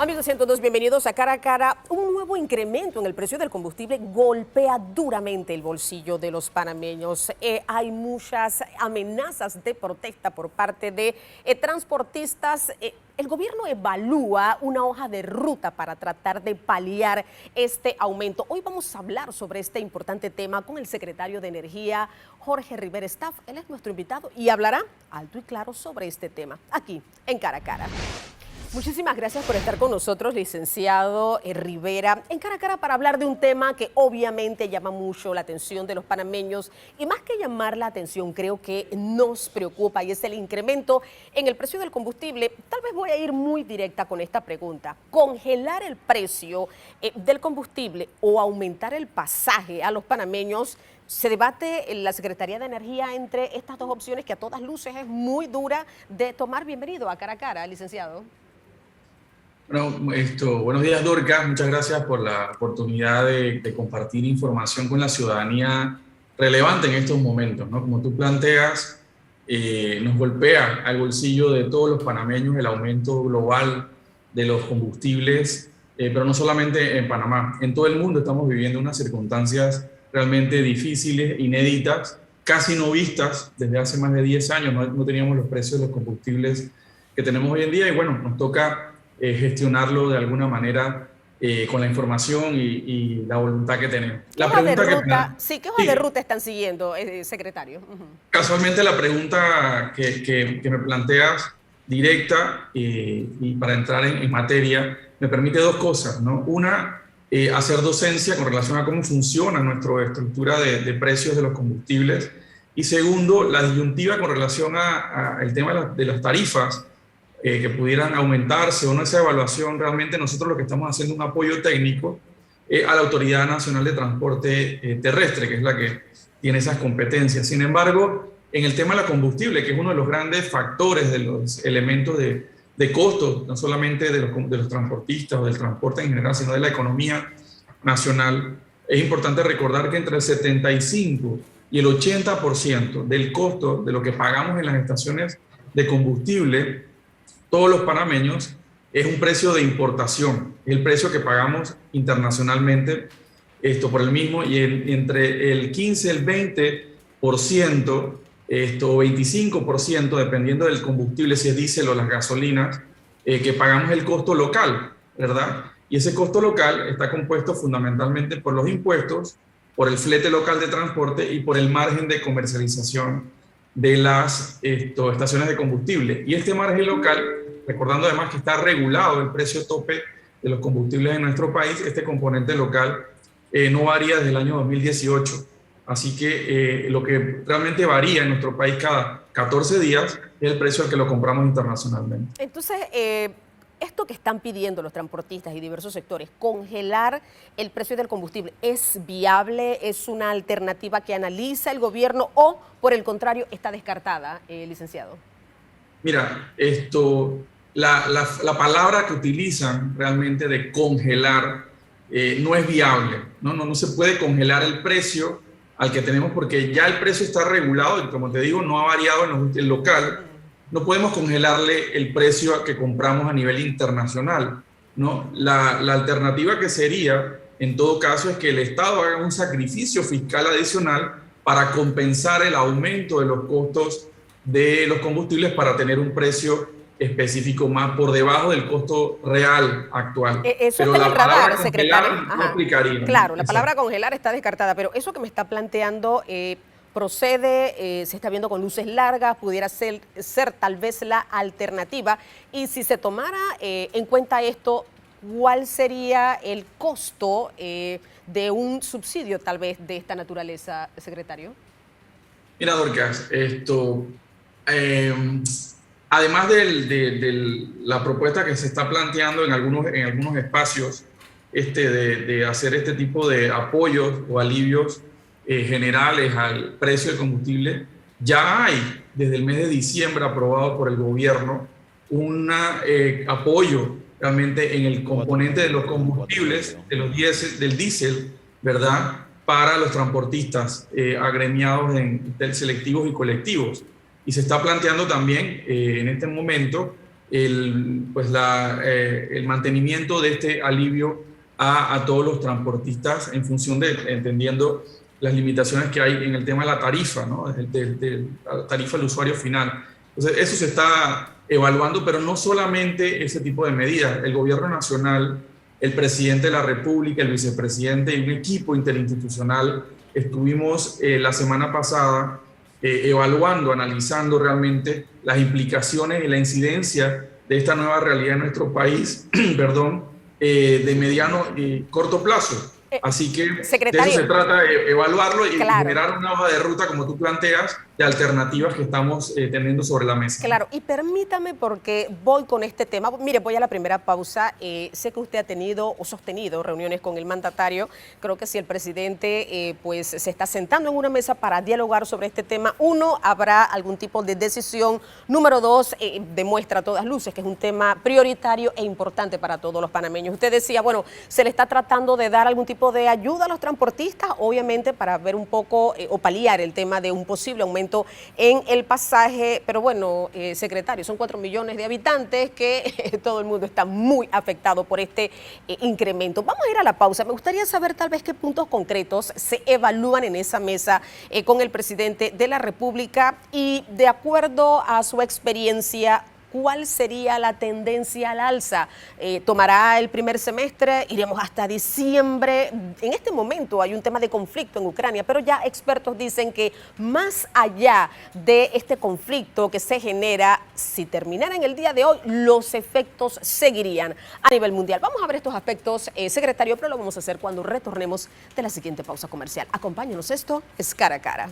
Amigos 102, bienvenidos a Cara a Cara. Un nuevo incremento en el precio del combustible golpea duramente el bolsillo de los panameños. Hay muchas amenazas de protesta por parte de transportistas. El gobierno evalúa una hoja de ruta para tratar de paliar este aumento. Hoy vamos a hablar sobre este importante tema con el secretario de Energía, Jorge Rivera Staff. Él es nuestro invitado y hablará alto y claro sobre este tema, aquí en Cara a Cara. Muchísimas gracias por estar con nosotros, licenciado Rivera, en Cara a Cara para hablar de un tema que obviamente llama mucho la atención de los panameños y más que llamar la atención, creo que nos preocupa y es el incremento en el precio del combustible. Tal vez voy a ir muy directa con esta pregunta. ¿Congelar el precio del combustible o aumentar el pasaje a los panameños? Se debate en la Secretaría de Energía entre estas dos opciones que a todas luces es muy dura de tomar. Bienvenido a Cara a Cara, licenciado. Bueno, buenos días, Dorcas. Muchas gracias por la oportunidad de compartir información con la ciudadanía relevante en estos momentos, ¿no? Como tú planteas, nos golpea al bolsillo de todos los panameños el aumento global de los combustibles, pero no solamente en Panamá. En todo el mundo estamos viviendo unas circunstancias realmente difíciles, inéditas, casi no vistas desde hace más de 10 años. No teníamos los precios de los combustibles que tenemos hoy en día y bueno, nos toca gestionarlo de alguna manera con la información y la voluntad que tenemos. ¿Qué hoja de ruta están siguiendo, secretario? Casualmente la pregunta que me planteas directa y para entrar en materia me permite dos cosas, ¿no? Una, hacer docencia con relación a cómo funciona nuestra estructura de precios de los combustibles y segundo, la disyuntiva con relación al tema de las tarifas que pudieran aumentarse o no, esa evaluación. Realmente nosotros lo que estamos haciendo es un apoyo técnico a la Autoridad Nacional de Transporte Terrestre, que es la que tiene esas competencias. Sin embargo, en el tema de la combustible, que es uno de los grandes factores de los elementos de costo, no solamente de los transportistas o del transporte en general, sino de la economía nacional, es importante recordar que entre el 75 y el 80% del costo de lo que pagamos en las estaciones de combustible todos los panameños es un precio de importación, es el precio que pagamos internacionalmente por el mismo y entre el 15 y el 20%, 25%, dependiendo del combustible, si es diésel o las gasolinas, que pagamos el costo local, ¿verdad? Y ese costo local está compuesto fundamentalmente por los impuestos, por el flete local de transporte y por el margen de comercialización de las estaciones de combustible. Y este margen local, recordando además que está regulado el precio tope de los combustibles en nuestro país, este componente local no varía desde el año 2018. Así que lo que realmente varía en nuestro país cada 14 días es el precio al que lo compramos internacionalmente. Entonces, esto que están pidiendo los transportistas y diversos sectores, congelar el precio del combustible, ¿es viable? ¿Es una alternativa que analiza el gobierno o, por el contrario, está descartada, licenciado? Mira, la palabra que utilizan realmente de congelar no es viable. No se puede congelar el precio al que tenemos porque ya el precio está regulado y, como te digo, no ha variado en el local. No podemos congelarle el precio que compramos a nivel internacional, ¿no? La alternativa que sería, en todo caso, es que el Estado haga un sacrificio fiscal adicional para compensar el aumento de los costos de los combustibles para tener un precio específico más por debajo del costo real actual. Eso está en el radar, secretario. No aplicaría. Claro, la palabra congelar está descartada, pero eso que me está planteando procede, se está viendo con luces largas, pudiera ser tal vez la alternativa. Y si se tomara en cuenta esto, ¿cuál sería el costo de un subsidio tal vez de esta naturaleza, secretario? Mira, Dorcas, además de la propuesta que se está planteando en algunos espacios de hacer este tipo de apoyos o alivios generales al precio del combustible, ya hay desde el mes de diciembre aprobado por el gobierno un apoyo realmente en el componente de los combustibles, del diésel, ¿verdad?, para los transportistas agremiados en selectivos y colectivos. Y se está planteando también en este momento el mantenimiento de este alivio a todos los transportistas en función de, entendiendo las limitaciones que hay en el tema de la tarifa, ¿no? de la tarifa del usuario final. Entonces, eso se está evaluando, pero no solamente ese tipo de medidas. El gobierno nacional, el presidente de la República, el vicepresidente y un equipo interinstitucional estuvimos la semana pasada evaluando, analizando realmente las implicaciones y la incidencia de esta nueva realidad en nuestro país, perdón, de mediano y corto plazo. Así que secretario, de eso se trata, evaluarlo y claro, generar una hoja de ruta, como tú planteas, de alternativas que estamos teniendo sobre la mesa. Claro, y permítame porque voy con este tema. Mire, voy a la primera pausa. Sé que usted ha tenido o sostenido reuniones con el mandatario. Creo que si el presidente pues se está sentando en una mesa para dialogar sobre este tema, uno, habrá algún tipo de decisión. Número dos, demuestra a todas luces que es un tema prioritario e importante para todos los panameños. Usted decía, bueno, se le está tratando de dar algún tipo de ayuda a los transportistas, obviamente para ver un poco o paliar el tema de un posible aumento en el pasaje, pero bueno, secretario, son 4 millones de habitantes que todo el mundo está muy afectado por este incremento. Vamos a ir a la pausa. Me gustaría saber tal vez qué puntos concretos se evalúan en esa mesa con el presidente de la República y de acuerdo a su experiencia, ¿cuál sería la tendencia al alza? ¿Tomará el primer semestre? ¿Iremos hasta diciembre? En este momento hay un tema de conflicto en Ucrania, pero ya expertos dicen que más allá de este conflicto que se genera, si terminara en el día de hoy, los efectos seguirían a nivel mundial. Vamos a ver estos aspectos, secretario, pero lo vamos a hacer cuando retornemos de la siguiente pausa comercial. Acompáñenos, esto es Cara a Cara.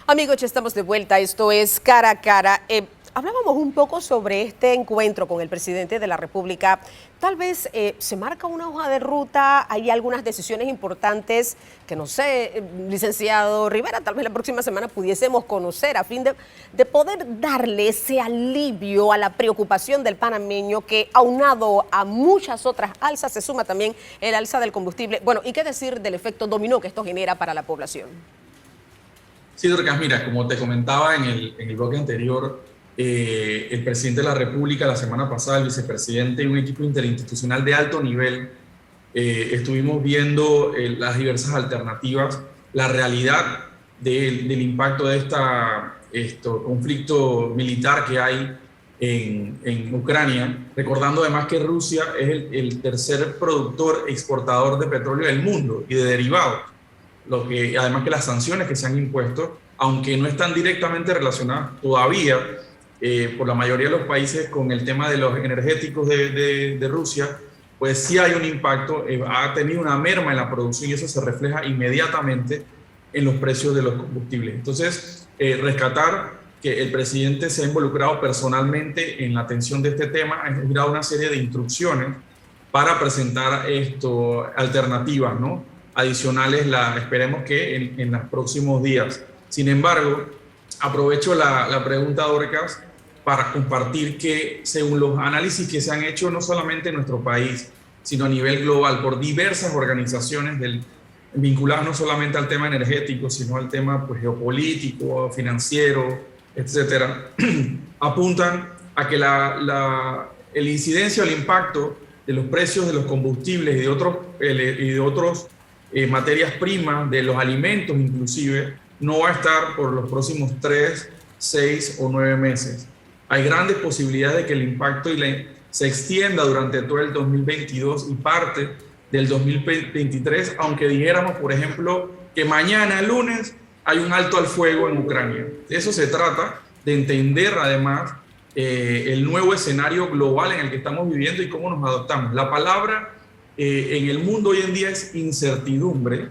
Amigos, ya estamos de vuelta. Esto es Cara a Cara. Hablábamos un poco sobre este encuentro con el presidente de la República. Tal vez se marca una hoja de ruta, hay algunas decisiones importantes que no sé, licenciado Rivera, tal vez la próxima semana pudiésemos conocer a fin de poder darle ese alivio a la preocupación del panameño que aunado a muchas otras alzas se suma también el alza del combustible. Bueno, ¿y qué decir del efecto dominó que esto genera para la población? Sí, Dorcas, mira, como te comentaba en el bloque anterior, el presidente de la República la semana pasada, el vicepresidente y un equipo interinstitucional de alto nivel, estuvimos viendo las diversas alternativas, la realidad del impacto de este conflicto militar que hay en Ucrania, recordando además que Rusia es el tercer productor exportador de petróleo del mundo y de derivados. Además que las sanciones que se han impuesto, aunque no están directamente relacionadas todavía por la mayoría de los países con el tema de los energéticos de Rusia, pues sí hay un impacto, ha tenido una merma en la producción y eso se refleja inmediatamente en los precios de los combustibles. Entonces, rescatar que el presidente se ha involucrado personalmente en la atención de este tema, ha dado una serie de instrucciones para presentar alternativas, ¿no? Adicionales, esperemos que en los próximos días. Sin embargo, aprovecho la pregunta, Dorcas, para compartir que según los análisis que se han hecho no solamente en nuestro país, sino a nivel global por diversas organizaciones vinculadas no solamente al tema energético, sino al tema pues, geopolítico, financiero, etcétera, apuntan a que el incidencia o el impacto de los precios de los combustibles y de otros materias primas, de los alimentos inclusive, no va a estar por los próximos 3, 6 o 9 meses. Hay grandes posibilidades de que el impacto se extienda durante todo el 2022 y parte del 2023, aunque dijéramos, por ejemplo, que mañana, lunes, hay un alto al fuego en Ucrania. De eso se trata, de entender además el nuevo escenario global en el que estamos viviendo y cómo nos adaptamos. La palabra en el mundo hoy en día es incertidumbre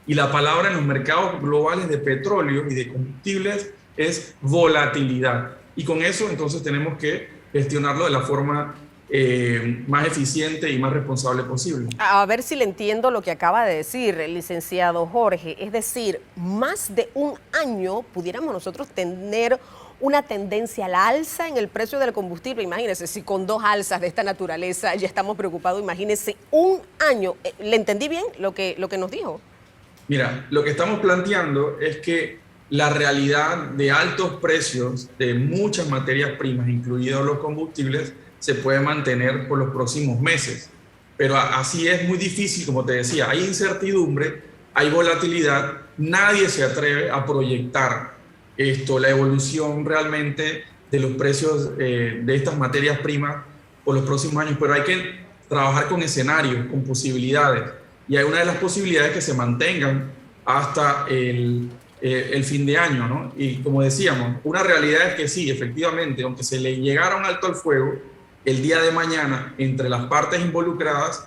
y la palabra en los mercados globales de petróleo y de combustibles es volatilidad. Y con eso entonces tenemos que gestionarlo de la forma más eficiente y más responsable posible. A ver si le entiendo lo que acaba de decir el licenciado Jorge. Es decir, más de un año pudiéramos nosotros tener una tendencia a la alza en el precio del combustible. Imagínense, si con 2 alzas de esta naturaleza ya estamos preocupados, imagínense un año. ¿Le entendí bien lo que nos dijo? Mira, lo que estamos planteando es que la realidad de altos precios de muchas materias primas, incluidos los combustibles, se puede mantener por los próximos meses. Pero así es muy difícil, como te decía, hay incertidumbre, hay volatilidad, nadie se atreve a proyectar la evolución realmente de los precios de estas materias primas por los próximos años, pero hay que trabajar con escenarios, con posibilidades, y hay una de las posibilidades que se mantengan hasta el fin de año, ¿no? Y como decíamos, una realidad es que sí, efectivamente, aunque se le llegara un alto al fuego, el día de mañana, entre las partes involucradas,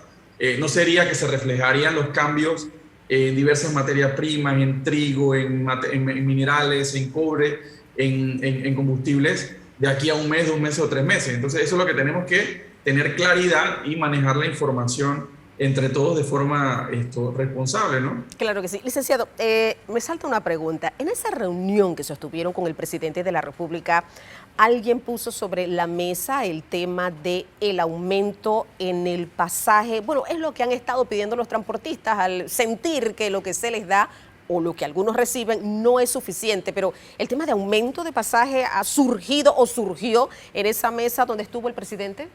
no sería que se reflejarían los cambios en diversas materias primas, en trigo, en minerales, en cobre, en combustibles, de aquí a un mes, 2 meses o 3 meses. Entonces, eso es lo que tenemos que tener claridad y manejar la información entre todos de forma responsable, ¿no? Claro que sí. Licenciado, me salta una pregunta. En esa reunión que sostuvieron con el presidente de la República, alguien puso sobre la mesa el tema del aumento en el pasaje. Bueno, es lo que han estado pidiendo los transportistas al sentir que lo que se les da o lo que algunos reciben no es suficiente, pero el tema de aumento de pasaje ha surgido o surgió en esa mesa donde estuvo el presidente.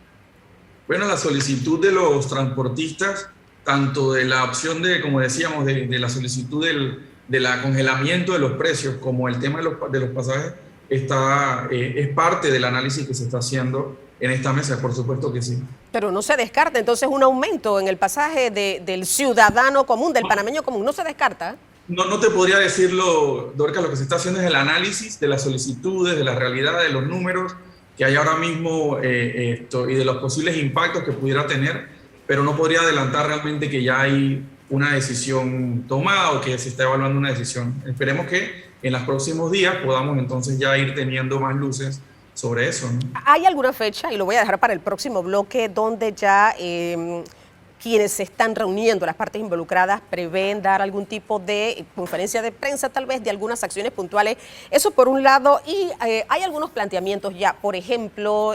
Bueno, la solicitud de los transportistas, tanto de la opción de, como decíamos, de la solicitud del congelamiento de los precios, como el tema de los pasajes, es parte del análisis que se está haciendo en esta mesa, por supuesto que sí. Pero no se descarta entonces un aumento en el pasaje del ciudadano común, del panameño común, ¿no se descarta? No te podría decirlo, Dorcas, lo que se está haciendo es el análisis de las solicitudes, de la realidad, de los números que hay ahora mismo y de los posibles impactos que pudiera tener, pero no podría adelantar realmente que ya hay una decisión tomada o que se está evaluando una decisión. Esperemos que en los próximos días podamos entonces ya ir teniendo más luces sobre eso, ¿no? ¿Hay alguna fecha, y lo voy a dejar para el próximo bloque, donde ya quienes se están reuniendo, las partes involucradas, prevén dar algún tipo de conferencia de prensa, tal vez, de algunas acciones puntuales? Eso por un lado, y hay algunos planteamientos ya. Por ejemplo,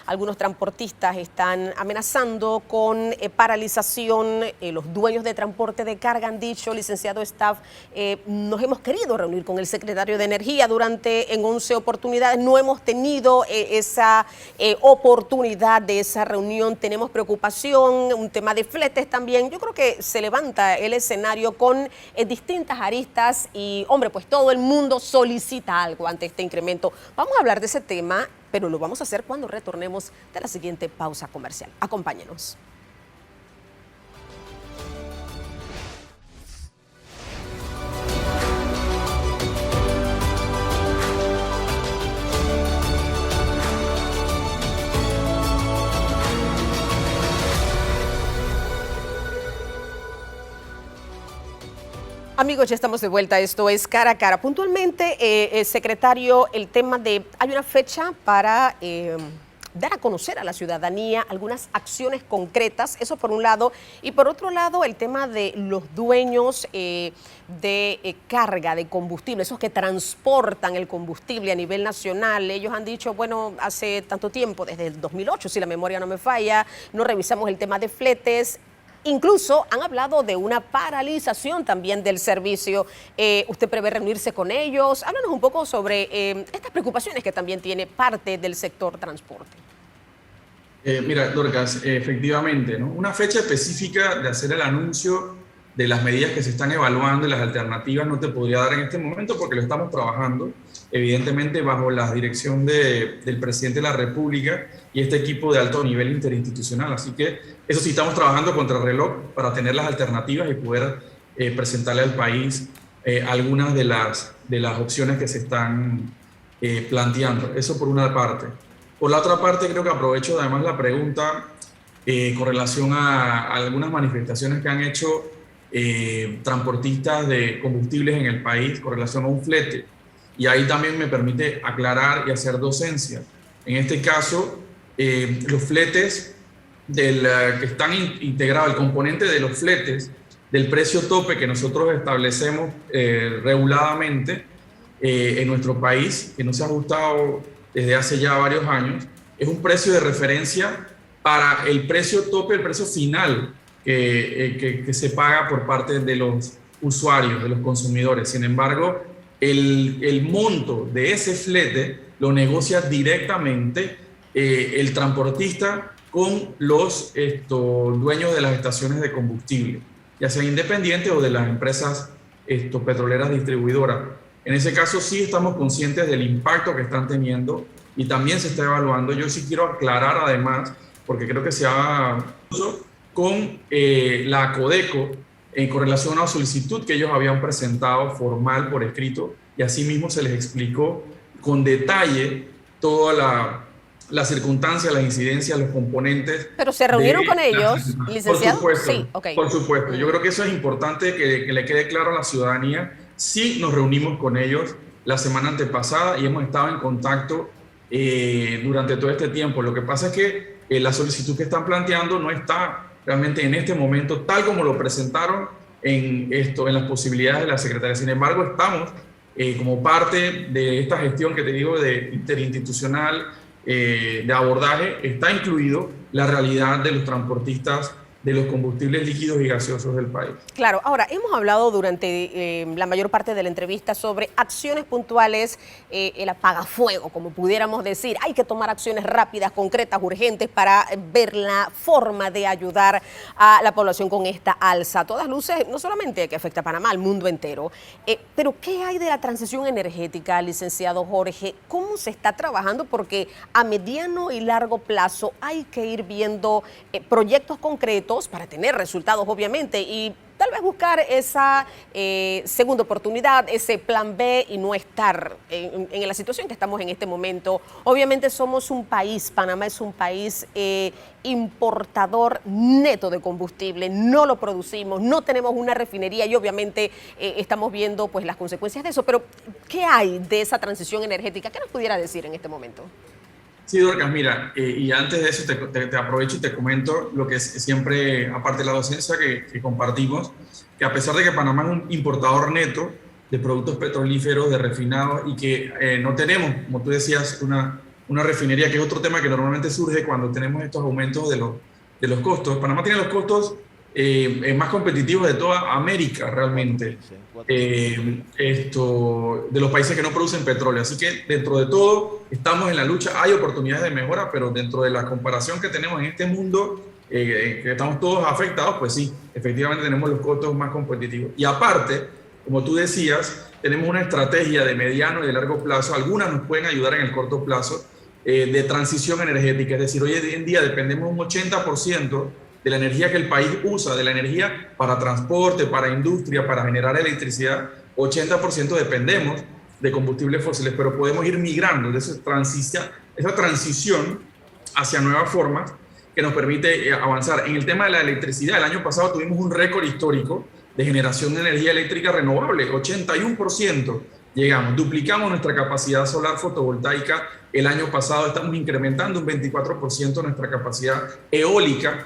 algunos transportistas están amenazando con paralización. Los dueños de transporte de carga han dicho, licenciado Staff, nos hemos querido reunir con el secretario de Energía en 11 oportunidades. No hemos tenido esa oportunidad de esa reunión. Tenemos preocupación, un tema de fletes también. Yo creo que se levanta el escenario con distintas aristas y, hombre, pues todo el mundo solicita algo ante este incremento. Vamos a hablar de ese tema, pero lo vamos a hacer cuando retornemos de la siguiente pausa comercial. Acompáñenos. Amigos, ya estamos de vuelta. Esto es Cara a Cara. Puntualmente, secretario, el tema de... Hay una fecha para dar a conocer a la ciudadanía algunas acciones concretas, eso por un lado. Y por otro lado, el tema de los dueños de carga de combustible, esos que transportan el combustible a nivel nacional. Ellos han dicho, bueno, hace tanto tiempo, desde el 2008, si la memoria no me falla, no revisamos el tema de fletes. Incluso han hablado de una paralización también del servicio. ¿Usted prevé reunirse con ellos? Háblanos un poco sobre estas preocupaciones que también tiene parte del sector transporte. Mira, Dorcas, efectivamente, ¿no? Una fecha específica de hacer el anuncio de las medidas que se están evaluando y las alternativas no te podría dar en este momento porque lo estamos trabajando, evidentemente bajo la dirección del presidente de la República y este equipo de alto nivel interinstitucional. Así que eso sí, estamos trabajando contra el reloj para tener las alternativas y poder presentarle al país algunas de las opciones que se están planteando. Eso por una parte. Por la otra parte, creo que aprovecho además la pregunta con relación a algunas manifestaciones que han hecho transportistas de combustibles en el país con relación a un flete. Y ahí también me permite aclarar y hacer docencia. En este caso, los fletes que están integrados, el componente de los fletes del precio tope que nosotros establecemos reguladamente en nuestro país, que no se ha ajustado desde hace ya varios años, es un precio de referencia para el precio tope, el precio final que se paga por parte de los usuarios, de los consumidores. Sin embargo, el monto de ese flete lo negocia directamente el transportista con los dueños de las estaciones de combustible, ya sean independientes o de las empresas petroleras distribuidoras. En ese caso sí estamos conscientes del impacto que están teniendo y también se está evaluando. Yo sí quiero aclarar además, porque creo que se ha con la Codeco con relación a una solicitud que ellos habían presentado formal por escrito, y asimismo se les explicó con detalle toda la circunstancia, las incidencias, los componentes. ¿Pero se reunieron con ellos, licenciado? Por supuesto, sí, okay. Por supuesto. Yo creo que eso es importante que le quede claro a la ciudadanía. Sí nos reunimos con ellos la semana antepasada y hemos estado en contacto durante todo este tiempo. Lo que pasa es que la solicitud que están planteando no está realmente en este momento tal como lo presentaron en las posibilidades de la Secretaría. Sin embargo, estamos como parte de esta gestión que te digo de interinstitucional, de abordaje, está incluido la realidad de los transportistas de los combustibles líquidos y gaseosos del país. Claro, ahora hemos hablado durante la mayor parte de la entrevista sobre acciones puntuales, el apagafuego, como pudiéramos decir. Hay que tomar acciones rápidas, concretas, urgentes para ver la forma de ayudar a la población con esta alza. A todas luces, no solamente que afecta a Panamá, al mundo entero. Pero ¿qué hay de la transición energética, licenciado Jorge? ¿Cómo se está trabajando? Porque a mediano y largo plazo hay que ir viendo proyectos concretos para tener resultados, obviamente, y tal vez buscar esa segunda oportunidad, ese plan B y no estar en la situación que estamos en este momento. Obviamente somos un país, Panamá es un país importador neto de combustible, no lo producimos, no tenemos una refinería y obviamente estamos viendo pues las consecuencias de eso, pero ¿qué hay de esa transición energética? ¿Qué nos pudiera decir en este momento? Sí, Dorcas, mira, y antes de eso te aprovecho y te comento lo que es siempre, aparte de la docencia que compartimos, que a pesar de que Panamá es un importador neto de productos petrolíferos, de refinados, y que no tenemos, como tú decías, una refinería, que es otro tema que normalmente surge cuando tenemos estos aumentos de los costos. Panamá tiene los costos más competitivos de toda América, realmente, de los países que no producen petróleo. Así que dentro de todo estamos en la lucha, hay oportunidades de mejora, pero dentro de la comparación que tenemos en este mundo, que estamos todos afectados, pues sí, efectivamente tenemos los costos más competitivos. Y aparte, como tú decías, tenemos una estrategia de mediano y de largo plazo, algunas nos pueden ayudar en el corto plazo, de transición energética, es decir, hoy en día dependemos un 80% de la energía que el país usa, de la energía para transporte, para industria, para generar electricidad, 80% dependemos de combustibles fósiles, pero podemos ir migrando de esa transición hacia nuevas formas que nos permite avanzar. En el tema de la electricidad, el año pasado tuvimos un récord histórico de generación de energía eléctrica renovable, 81%. Llegamos, duplicamos nuestra capacidad solar fotovoltaica el año pasado, estamos incrementando un 24% nuestra capacidad eólica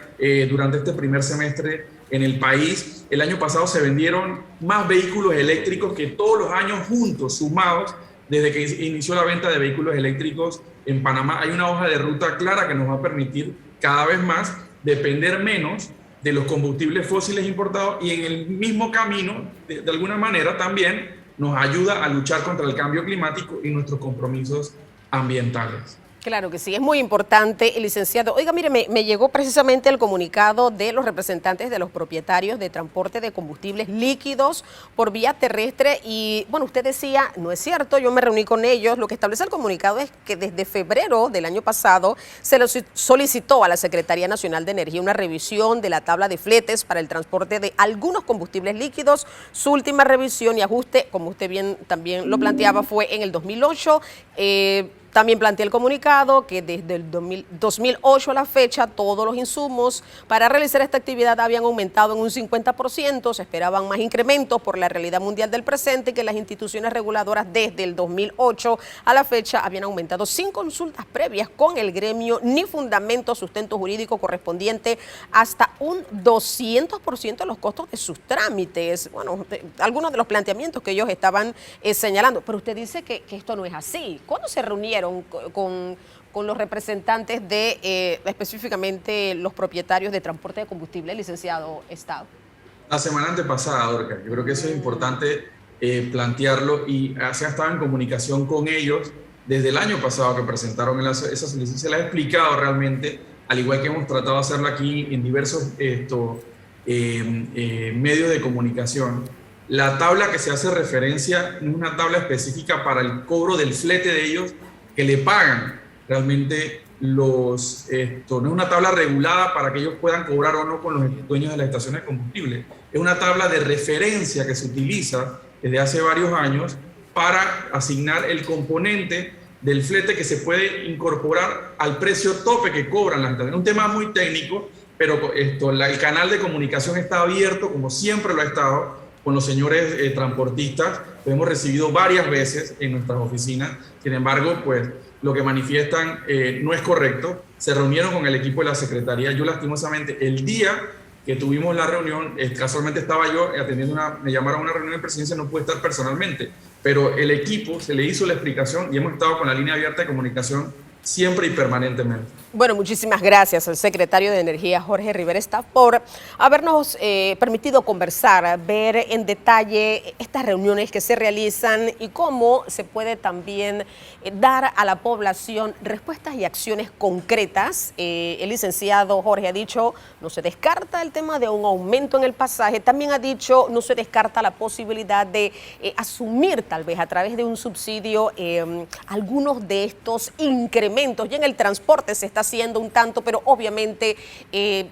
durante este primer semestre en el país. El año pasado se vendieron más vehículos eléctricos que todos los años juntos, sumados, desde que inició la venta de vehículos eléctricos en Panamá. Hay una hoja de ruta clara que nos va a permitir cada vez más depender menos de los combustibles fósiles importados y en el mismo camino, de alguna manera también, nos ayuda a luchar contra el cambio climático y nuestros compromisos ambientales. Claro que sí, es muy importante, licenciado. Oiga, mire, me llegó precisamente el comunicado de los representantes de los propietarios de transporte de combustibles líquidos por vía terrestre y, bueno, usted decía, no es cierto, yo me reuní con ellos. Lo que establece el comunicado es que desde febrero del año pasado se les solicitó a la Secretaría Nacional de Energía una revisión de la tabla de fletes para el transporte de algunos combustibles líquidos. Su última revisión y ajuste, como usted bien también lo planteaba, fue en el 2008. También plantea el comunicado que desde el 2008 a la fecha todos los insumos para realizar esta actividad habían aumentado en un 50%, se esperaban más incrementos por la realidad mundial del presente, que las instituciones reguladoras desde el 2008 a la fecha habían aumentado sin consultas previas con el gremio ni fundamento, sustento jurídico correspondiente hasta un 200% de los costos de sus trámites. Bueno, algunos de los planteamientos que ellos estaban señalando, pero usted dice que esto no es así. ¿Cuándo se reunieron con los representantes de específicamente los propietarios de transporte de combustible, licenciado Estado? La semana antepasada, Dorca. Yo creo que eso es importante plantearlo, y se ha estado en comunicación con ellos desde el año pasado que presentaron esa solicitud. Se la he explicado realmente, al igual que hemos tratado de hacerlo aquí en diversos medios de comunicación. La tabla que se hace referencia no es una tabla específica para el cobro del flete de ellos que le pagan realmente no es una tabla regulada para que ellos puedan cobrar o no con los dueños de las estaciones de combustible. Es una tabla de referencia que se utiliza desde hace varios años para asignar el componente del flete que se puede incorporar al precio tope que cobran las estaciones. Es un tema muy técnico, pero el canal de comunicación está abierto, como siempre lo ha estado, con los señores transportistas. Lo hemos recibido varias veces en nuestras oficinas. Sin embargo, pues lo que manifiestan no es correcto. Se reunieron con el equipo de la Secretaría. Yo, lastimosamente, el día que tuvimos la reunión, casualmente estaba yo atendiendo me llamaron a una reunión de presidencia, no pude estar personalmente, pero el equipo se le hizo la explicación y hemos estado con la línea abierta de comunicación siempre y permanentemente. Bueno, muchísimas gracias al secretario de Energía, Jorge Rivera Staff, por habernos permitido conversar, ver en detalle estas reuniones que se realizan y cómo se puede también dar a la población respuestas y acciones concretas. El licenciado Jorge ha dicho, no se descarta el tema de un aumento en el pasaje, también ha dicho, no se descarta la posibilidad de asumir tal vez a través de un subsidio algunos de estos incrementos. Y en el transporte se está haciendo un tanto, pero obviamente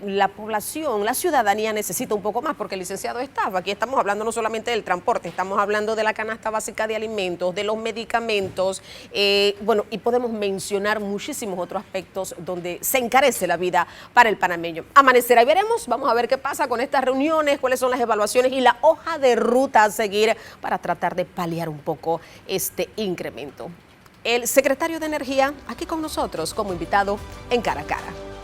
la población, la ciudadanía necesita un poco más, porque el licenciado estaba aquí, estamos hablando no solamente del transporte, estamos hablando de la canasta básica de alimentos, de los medicamentos, bueno, y podemos mencionar muchísimos otros aspectos donde se encarece la vida para el panameño. Amanecerá y veremos, vamos a ver qué pasa con estas reuniones, cuáles son las evaluaciones y la hoja de ruta a seguir para tratar de paliar un poco este incremento. El secretario de Energía aquí con nosotros como invitado en Cara a Cara.